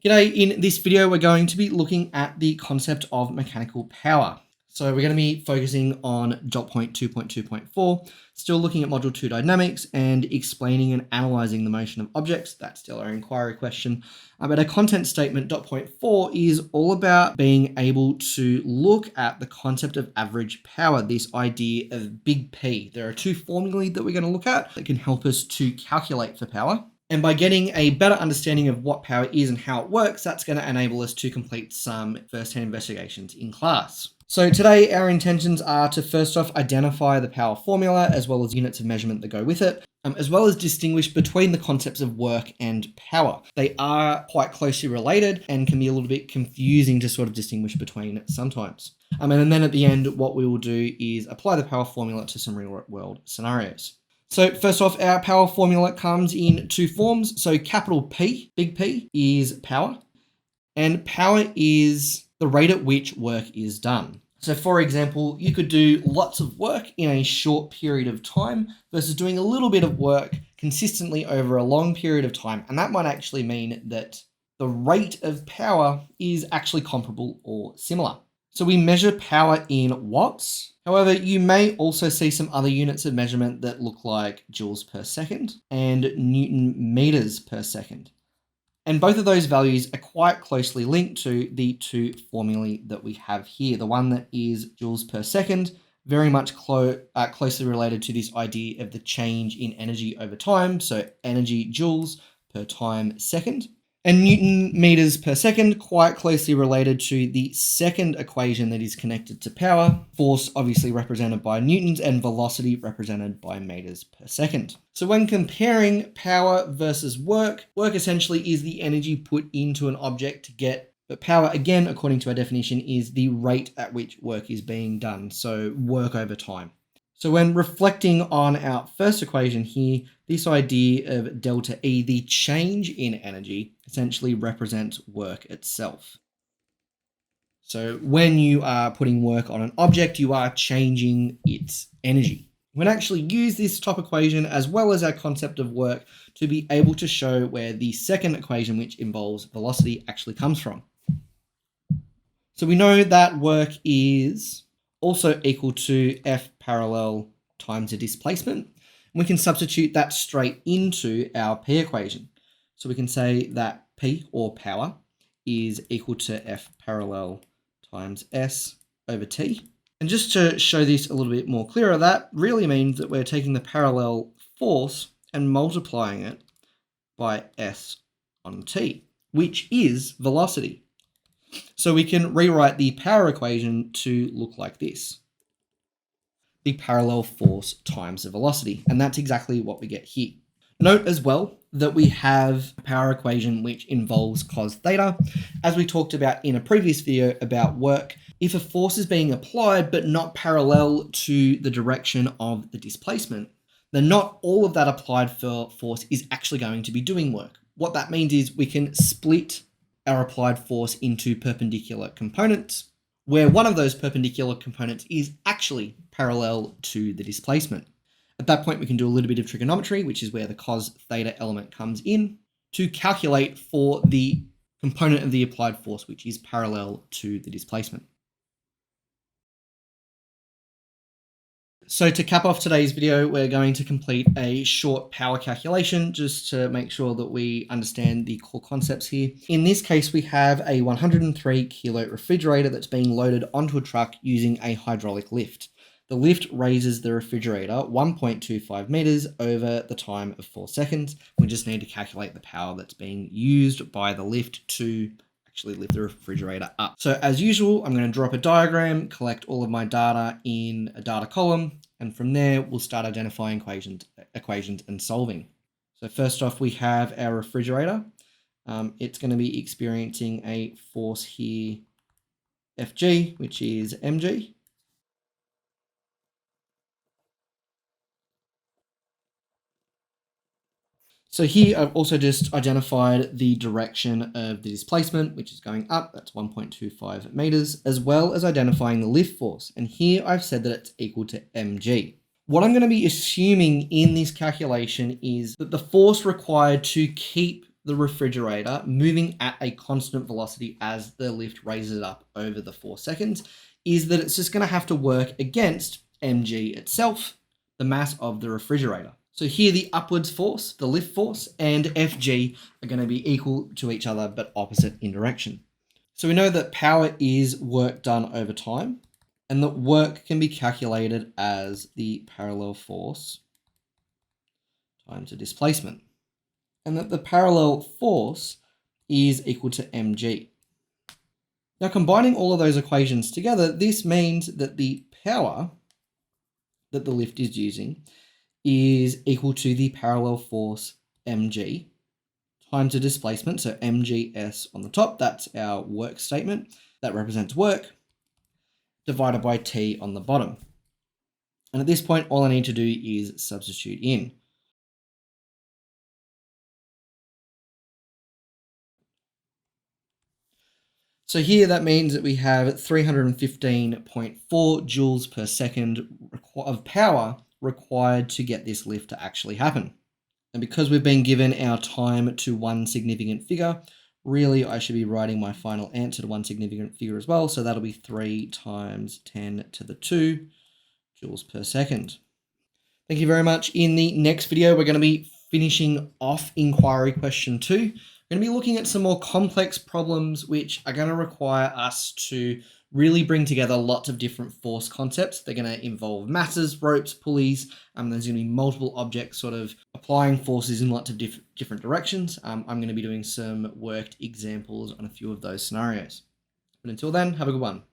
G'day, in this video we're going to be looking at the concept of mechanical power. So we're going to be focusing on dot point 2.2.4, still looking at module 2 dynamics and explaining and analysing the motion of objects. That's still our inquiry question. But our content statement dot point 4 is all about being able to look at the concept of average power, this idea of big P. There are two formulae that we're going to look at that can help us to calculate for power. And by getting a better understanding of what power is and how it works, that's going to enable us to complete some first-hand investigations in class. So today our intentions are to first off identify the power formula as well as units of measurement that go with it, as well as distinguish between the concepts of work and power. They are quite closely related and can be a little bit confusing to sort of distinguish between sometimes. And then at the end, what we will do is apply the power formula to some real-world scenarios. So first off, our power formula comes in two forms. So capital P, big P, is power, and power is the rate at which work is done. So for example, you could do lots of work in a short period of time versus doing a little bit of work consistently over a long period of time. And that might actually mean that the rate of power is actually comparable or similar. So we measure power in watts. However, you may also see some other units of measurement that look like joules per second and Newton meters per second. And both of those values are quite closely linked to the two formulae that we have here. The one that is joules per second, very much closely related to this idea of the change in energy over time. So energy joules per time second. And Newton meters per second, quite closely related to the second equation that is connected to power, force obviously represented by newtons and velocity represented by meters per second. So when comparing power versus work, work essentially is the energy put into an object to get, but power, again, according to our definition, is the rate at which work is being done. So work over time. So when reflecting on our first equation here, this idea of delta E, the change in energy, essentially represents work itself. So when you are putting work on an object, you are changing its energy. We can actually use this top equation as well as our concept of work to be able to show where the second equation, which involves velocity, actually comes from. So we know that work is also equal to F parallel times the displacement. And we can substitute that straight into our P equation. So we can say that P, or power, is equal to F parallel times S over T. And just to show this a little bit more clearer, that really means that we're taking the parallel force and multiplying it by S on T, which is velocity. So we can rewrite the power equation to look like this. The parallel force times the velocity. And that's exactly what we get here. Note as well that we have a power equation which involves cos theta. As we talked about in a previous video about work, if a force is being applied but not parallel to the direction of the displacement, then not all of that applied force is actually going to be doing work. What that means is we can split our applied force into perpendicular components, where one of those perpendicular components is actually parallel to the displacement. At that point, we can do a little bit of trigonometry, which is where the cos theta element comes in, to calculate for the component of the applied force, which is parallel to the displacement. So to cap off today's video, we're going to complete a short power calculation just to make sure that we understand the core concepts here. In this case, we have a 103 kilo refrigerator that's being loaded onto a truck using a hydraulic lift. The lift raises the refrigerator 1.25 meters over the time of 4 seconds. We just need to calculate the power that's being used by the lift to actually lift the refrigerator up. So as usual, I'm going to drop a diagram, collect all of my data in a data column, and from there we'll start identifying equations and solving. So first off, we have our refrigerator. It's going to be experiencing a force here, Fg, which is mg. So here I've also just identified the direction of the displacement, which is going up, that's 1.25 meters, as well as identifying the lift force. And here I've said that it's equal to mg. What I'm going to be assuming in this calculation is that the force required to keep the refrigerator moving at a constant velocity as the lift raises it up over the 4 seconds is that it's just going to have to work against mg itself, the mass of the refrigerator. So here the upwards force, the lift force, and Fg are going to be equal to each other but opposite in direction. So we know that power is work done over time, and that work can be calculated as the parallel force times the displacement. And that the parallel force is equal to mg. Now combining all of those equations together, this means that the power that the lift is using is equal to the parallel force mg times the displacement, so mgs on the top, that's our work statement, that represents work, divided by t on the bottom. And at this point, all I need to do is substitute in. So here that means that we have 315.4 joules per second of power required to get this lift to actually happen. And because we've been given our time to one significant figure, really I should be writing my final answer to one significant figure as well. So that'll be 3 times 10 to the 2 joules per second. Thank you very much. In the next video, we're going to be finishing off inquiry question 2. We're going to be looking at some more complex problems which are going to require us to really bring together lots of different force concepts. They're going to involve masses, ropes, pulleys. There's going to be multiple objects sort of applying forces in lots of different directions. I'm going to be doing some worked examples on a few of those scenarios. But until then, have a good one.